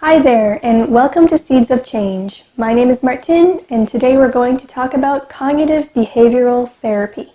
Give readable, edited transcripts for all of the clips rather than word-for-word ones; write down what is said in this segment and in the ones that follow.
Hi there, and welcome to Seeds of Change. My name is Martin, and today we're going to talk about cognitive behavioral therapy.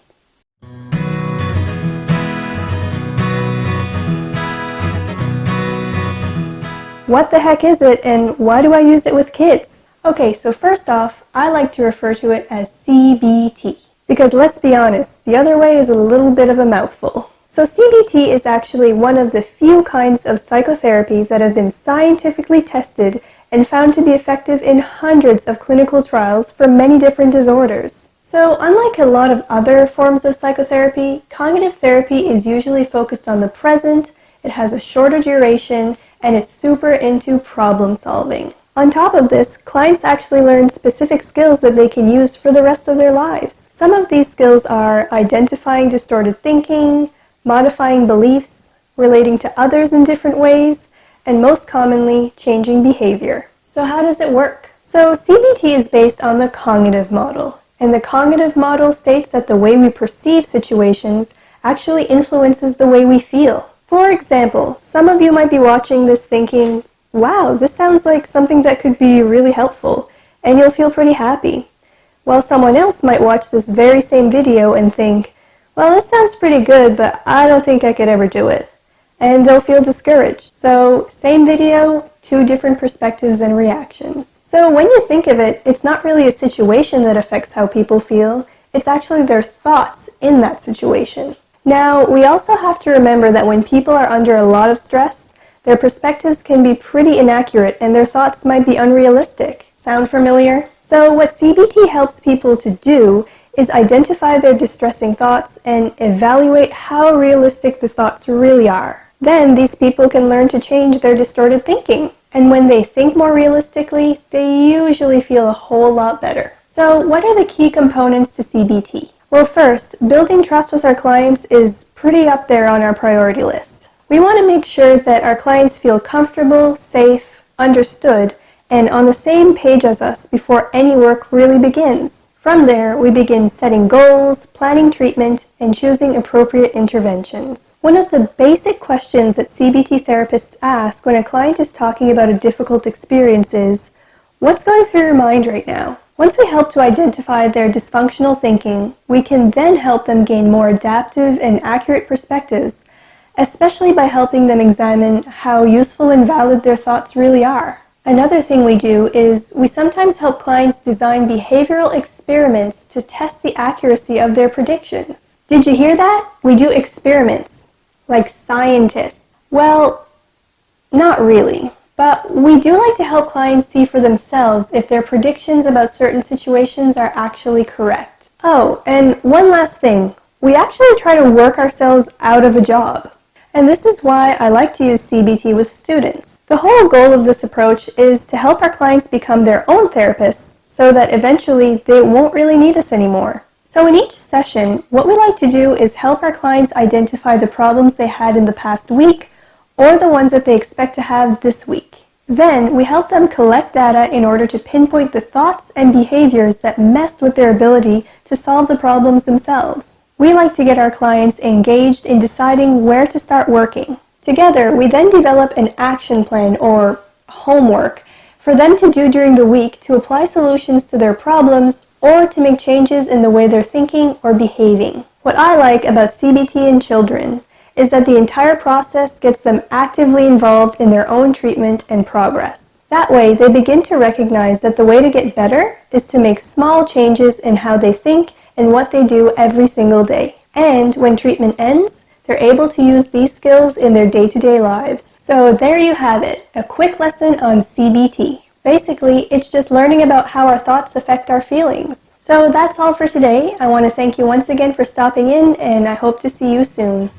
What the heck is it, and why do I use it with kids? Okay, so first off, I like to refer to it as CBT, because let's be honest, the other way is a little bit of a mouthful. So CBT is actually one of the few kinds of psychotherapy that have been scientifically tested and found to be effective in hundreds of clinical trials for many different disorders. So unlike a lot of other forms of psychotherapy, cognitive therapy is usually focused on the present, it has a shorter duration, and it's super into problem solving. On top of this, clients actually learn specific skills that they can use for the rest of their lives. Some of these skills are identifying distorted thinking, modifying beliefs, relating to others in different ways, and most commonly, changing behavior. So how does it work? So CBT is based on the cognitive model, and the cognitive model states that the way we perceive situations actually influences the way we feel. For example, some of you might be watching this thinking, wow, this sounds like something that could be really helpful, and you'll feel pretty happy. While someone else might watch this very same video and think, well, this sounds pretty good, but I don't think I could ever do it. And they'll feel discouraged. So, same video, two different perspectives and reactions. So when you think of it, it's not really a situation that affects how people feel, it's actually their thoughts in that situation. Now, we also have to remember that when people are under a lot of stress, their perspectives can be pretty inaccurate and their thoughts might be unrealistic. Sound familiar? So what CBT helps people to do is identify their distressing thoughts and evaluate how realistic the thoughts really are. Then these people can learn to change their distorted thinking. And when they think more realistically, they usually feel a whole lot better. So what are the key components to CBT? Well, first, building trust with our clients is pretty up there on our priority list. We want to make sure that our clients feel comfortable, safe, understood, and on the same page as us before any work really begins. From there, we begin setting goals, planning treatment, and choosing appropriate interventions. One of the basic questions that CBT therapists ask when a client is talking about a difficult experience is, what's going through your mind right now? Once we help to identify their dysfunctional thinking, we can then help them gain more adaptive and accurate perspectives, especially by helping them examine how useful and valid their thoughts really are. Another thing we do is we sometimes help clients design behavioral experiments to test the accuracy of their predictions. Did you hear that? We do experiments, like scientists. Well, not really, but we do like to help clients see for themselves if their predictions about certain situations are actually correct. Oh, and one last thing. We actually try to work ourselves out of a job. And this is why I like to use CBT with students. The whole goal of this approach is to help our clients become their own therapists so that eventually they won't really need us anymore. So in each session, what we like to do is help our clients identify the problems they had in the past week or the ones that they expect to have this week. Then we help them collect data in order to pinpoint the thoughts and behaviors that messed with their ability to solve the problems themselves. We like to get our clients engaged in deciding where to start working. Together, we then develop an action plan or homework for them to do during the week to apply solutions to their problems or to make changes in the way they're thinking or behaving. What I like about CBT in children is that the entire process gets them actively involved in their own treatment and progress. That way, they begin to recognize that the way to get better is to make small changes in how they think and what they do every single day. And when treatment ends, they're able to use these skills in their day-to-day lives. So there you have it, a quick lesson on CBT. Basically, it's just learning about how our thoughts affect our feelings. So that's all for today. I want to thank you once again for stopping in, and I hope to see you soon.